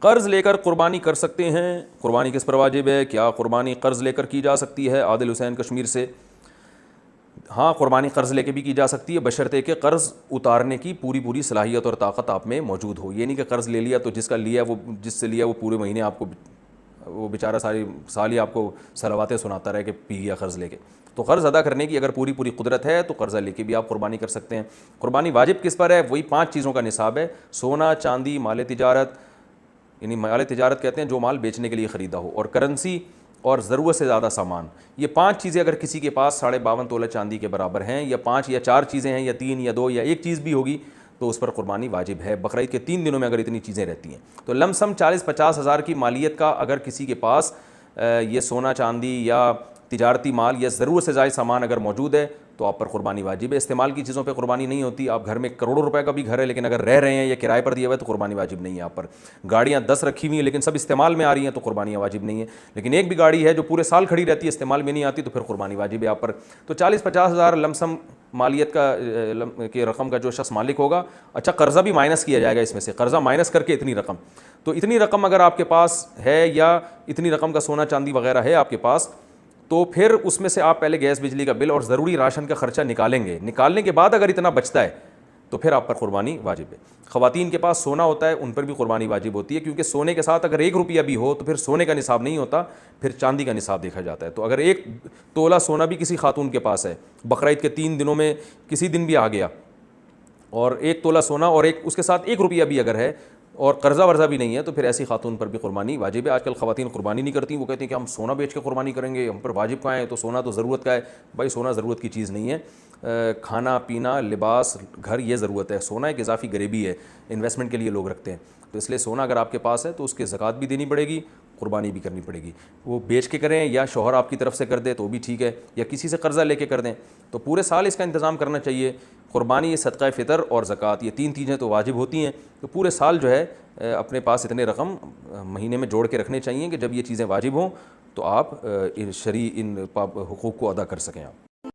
قرض لے کر قربانی کر سکتے ہیں؟ قربانی کس پر واجب ہے؟ کیا قربانی قرض لے کر کی جا سکتی ہے؟ عادل حسین کشمیر سے۔ ہاں، قربانی قرض لے کے بھی کی جا سکتی ہے، بشرطے کہ قرض اتارنے کی پوری صلاحیت اور طاقت آپ میں موجود ہو۔ یہ نہیں کہ قرض لے لیا تو جس سے لیا وہ پورے مہینے آپ کو، وہ بیچارہ ساری سال ہی آپ کو صلواتیں سناتا رہے کہ پی گیا قرض لے کے۔ تو قرض ادا کرنے کی اگر پوری قدرت ہے تو قرضہ لے کے بھی آپ قربانی کر سکتے ہیں۔ قربانی واجب کس پر ہے؟ وہی 5 چیزوں کا نصاب ہے: سونا، چاندی، مال تجارت، یعنی مال تجارت کہتے ہیں جو مال بیچنے کے لیے خریدا ہو، اور کرنسی، اور ضرورت سے زیادہ سامان۔ یہ 5 چیزیں اگر کسی کے پاس 52.5 تولہ چاندی کے برابر ہیں، یا 5 یا 4 چیزیں ہیں، یا 3 یا 2 یا 1 چیز بھی ہوگی، تو اس پر قربانی واجب ہے۔ بقرعید کے 3 دنوں میں اگر اتنی چیزیں رہتی ہیں تو لم سم 40-50 ہزار کی مالیت کا اگر کسی کے پاس یہ سونا، چاندی یا تجارتی مال یا ضرورت سے زائد سامان اگر موجود ہے تو آپ پر قربانی واجب ہے۔ استعمال کی چیزوں پہ قربانی نہیں ہوتی۔ آپ گھر میں کروڑوں روپے کا بھی گھر ہے لیکن اگر رہ رہے ہیں یا کرائے پر دیا ہوا ہے تو قربانی واجب نہیں ہے آپ پر۔ گاڑیاں 10 رکھی ہوئی ہیں لیکن سب استعمال میں آ رہی ہیں تو قربانیاں واجب نہیں ہے۔ لیکن ایک بھی گاڑی ہے جو پورے سال کھڑی رہتی ہے، استعمال میں نہیں آتی، تو پھر قربانی واجب ہے آپ پر۔ تو 40-50 ہزار لم سم مالیت کی رقم کا جو شخص مالک ہوگا، اچھا قرضہ بھی مائنس کیا جائے گا اس میں سے، قرضہ مائنس کر کے اتنی رقم، تو اتنی رقم اگر آپ کے پاس ہے یا اتنی رقم کا سونا چاندی وغیرہ ہے آپ کے پاس، تو پھر اس میں سے آپ پہلے گیس بجلی کا بل اور ضروری راشن کا خرچہ نکالیں گے۔ نکالنے کے بعد اگر اتنا بچتا ہے تو پھر آپ پر قربانی واجب ہے۔ خواتین کے پاس سونا ہوتا ہے، ان پر بھی قربانی واجب ہوتی ہے، کیونکہ سونے کے ساتھ اگر 1 روپیہ بھی ہو تو پھر سونے کا نصاب نہیں ہوتا، پھر چاندی کا نصاب دیکھا جاتا ہے۔ تو اگر 1 تولہ سونا بھی کسی خاتون کے پاس ہے، بقرعید کے 3 دنوں میں کسی دن بھی آ گیا، اور 1 تولہ سونا اور اس کے ساتھ 1 روپیہ بھی اگر ہے اور قرضہ ورضہ بھی نہیں ہے، تو پھر ایسی خاتون پر بھی قربانی واجب ہے۔ آج کل خواتین قربانی نہیں کرتی، وہ کہتی ہیں کہ ہم سونا بیچ کے قربانی کریں گے، ہم پر واجب کہاں ہے؟ تو سونا تو ضرورت کا ہے۔ بھائی سونا ضرورت کی چیز نہیں ہے، کھانا پینا، لباس، گھر، یہ ضرورت ہے۔ سونا ایک اضافی غریبی ہے، انویسٹمنٹ کے لیے لوگ رکھتے ہیں، تو اس لیے سونا اگر آپ کے پاس ہے تو اس کے زکوٰۃ بھی دینی پڑے گی، قربانی بھی کرنی پڑے گی۔ وہ بیچ کے کریں یا شوہر آپ کی طرف سے کر دے تو بھی ٹھیک ہے، یا کسی سے قرضہ لے کے کر دیں، تو پورے سال اس کا انتظام کرنا چاہیے۔ قربانی، صدقہ فطر اور زکوٰۃ، یہ 3 چیزیں تو واجب ہوتی ہیں، تو پورے سال جو ہے اپنے پاس اتنے رقم مہینے میں جوڑ کے رکھنے چاہیے کہ جب یہ چیزیں واجب ہوں تو آپ شرعی ان حقوق کو ادا کر سکیں آپ۔